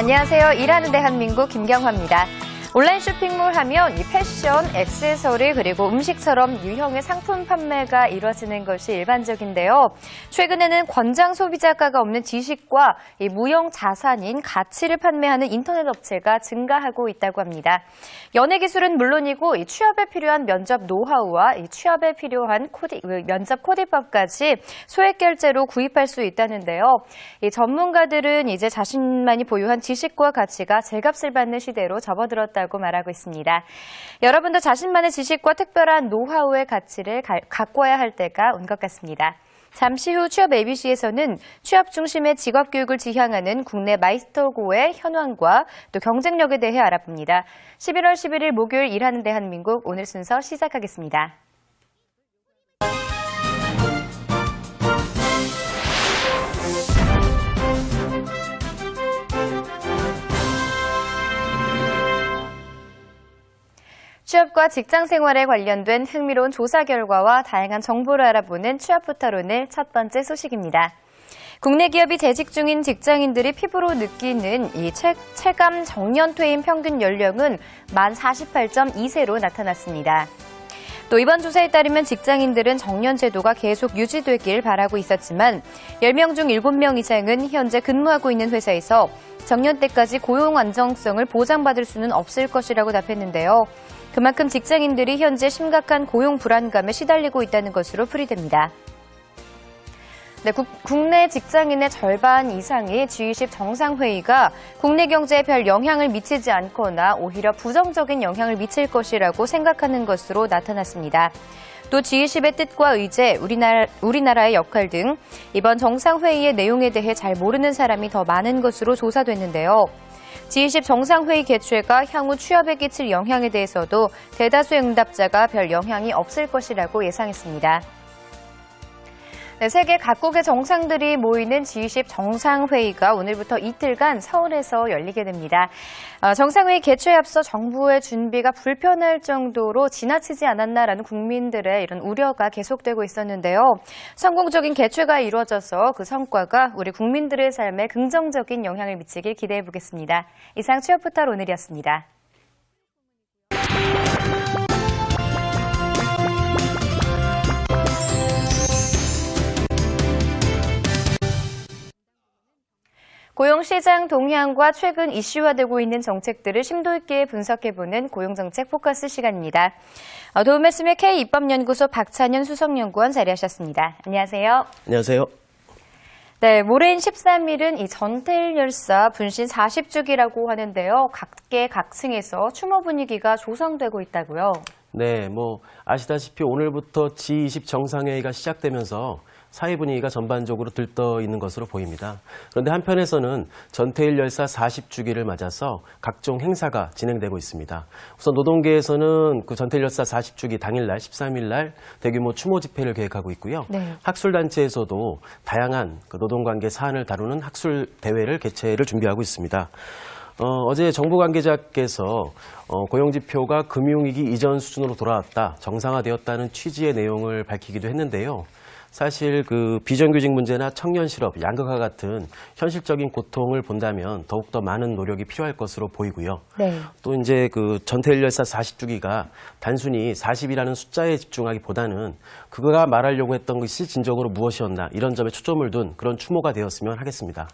안녕하세요. 일하는 대한민국 김경화입니다. 온라인 쇼핑몰 하면 이 패션, 액세서리 그리고 음식처럼 유형의 상품 판매가 이루어지는 것이 일반적인데요. 최근에는 권장 소비자가가 없는 지식과 이 무형 자산인 가치를 판매하는 인터넷 업체가 증가하고 있다고 합니다. 연예 기술은 물론이고 이 취업에 필요한 면접 노하우와 이 취업에 필요한 면접 코디법까지 소액 결제로 구입할 수 있다는데요. 이 전문가들은 이제 자신만이 보유한 지식과 가치가 제값을 받는 시대로 접어들었다고 말하고 있습니다. 여러분도 자신만의 지식과 특별한 노하우의 가치를 가꿔야 할 때가 온 것 같습니다. 잠시 후 취업 ABC에서는 취업 중심의 직업교육을 지향하는 국내 마이스터고의 현황과 또 경쟁력에 대해 알아봅니다. 11월 11일 목요일 일하는 대한민국 오늘 순서 시작하겠습니다. 취업과 직장 생활에 관련된 흥미로운 조사 결과와 다양한 정보를 알아보는 취업포털 오늘 첫 번째 소식입니다. 국내 기업이 재직 중인 직장인들이 피부로 느끼는 이 체감 정년 퇴임 평균 연령은 만 48.2세로 나타났습니다. 또 이번 조사에 따르면 직장인들은 정년 제도가 계속 유지되길 바라고 있었지만 10명 중 7명 이상은 현재 근무하고 있는 회사에서 정년 때까지 고용 안정성을 보장받을 수는 없을 것이라고 답했는데요. 그만큼 직장인들이 현재 심각한 고용 불안감에 시달리고 있다는 것으로 풀이됩니다. 네, 국내 직장인의 절반 이상이 G20 정상회의가 국내 경제에 별 영향을 미치지 않거나 오히려 부정적인 영향을 미칠 것이라고 생각하는 것으로 나타났습니다. 또 G20의 뜻과 의제, 우리나라의 역할 등 이번 정상회의의 내용에 대해 잘 모르는 사람이 더 많은 것으로 조사됐는데요. G20 정상회의 개최가 향후 취업에 끼칠 영향에 대해서도 대다수의 응답자가 별 영향이 없을 것이라고 예상했습니다. 네, 세계 각국의 정상들이 모이는 G20 정상회의가 오늘부터 이틀간 서울에서 열리게 됩니다. 정상회의 개최에 앞서 정부의 준비가 불편할 정도로 지나치지 않았나라는 국민들의 이런 우려가 계속되고 있었는데요. 성공적인 개최가 이루어져서 그 성과가 우리 국민들의 삶에 긍정적인 영향을 미치길 기대해 보겠습니다. 이상 취업포털 오늘이었습니다. 고용시장 동향과 최근 이슈화되고 있는 정책들을 심도 있게 분석해보는 고용정책 포커스 시간입니다. 도움말씀의 K입법연구소 박찬현 수석연구원 자리하셨습니다. 안녕하세요. 안녕하세요. 네, 모레인 13일은 이 전태일 열사 분신 40주기라고 하는데요. 각계각층에서 추모 분위기가 조성되고 있다고요. 네, 아시다시피 오늘부터 G20 정상회의가 시작되면서 사회 분위기가 전반적으로 들떠 있는 것으로 보입니다. 그런데 한편에서는 전태일 열사 40주기를 맞아서 각종 행사가 진행되고 있습니다. 우선 노동계에서는 그 전태일 열사 40주기 당일날 13일날 대규모 추모 집회를 계획하고 있고요. 네. 학술단체에서도 다양한 그 노동관계 사안을 다루는 학술 대회를 개최를 준비하고 있습니다. 어제 정부 관계자께서 고용지표가 금융위기 이전 수준으로 돌아왔다, 정상화되었다는 취지의 내용을 밝히기도 했는데요. 사실 그 비정규직 문제나 청년 실업, 양극화 같은 현실적인 고통을 본다면 더욱더 많은 노력이 필요할 것으로 보이고요. 네. 또 이제 그 전태일 열사 40주기가 단순히 40이라는 숫자에 집중하기보다는 그가 말하려고 했던 것이 진정으로 무엇이었나 이런 점에 초점을 둔 그런 추모가 되었으면 하겠습니다.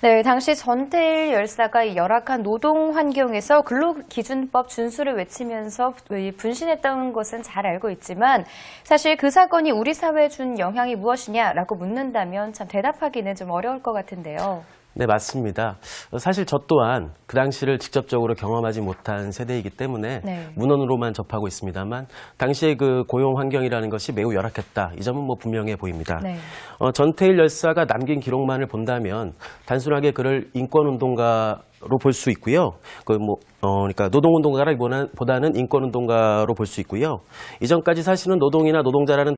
네, 당시 전태일 열사가 열악한 노동 환경에서 근로기준법 준수를 외치면서 분신했던 것은 잘 알고 있지만 사실 그 사건이 우리 사회에 준 영향이 무엇이냐라고 묻는다면 참 대답하기는 좀 어려울 것 같은데요. 네, 맞습니다. 사실 저 또한 그 당시를 직접적으로 경험하지 못한 세대이기 때문에 네. 문헌으로만 접하고 있습니다만 당시의 그 고용 환경이라는 것이 매우 열악했다. 이 점은 분명해 보입니다. 네. 전태일 열사가 남긴 기록만을 본다면 단순하게 그를 인권운동가로 볼 수 있고요. 그러니까 노동운동가라기보다는 인권운동가로 볼 수 있고요. 이전까지 사실은 노동이나 노동자라는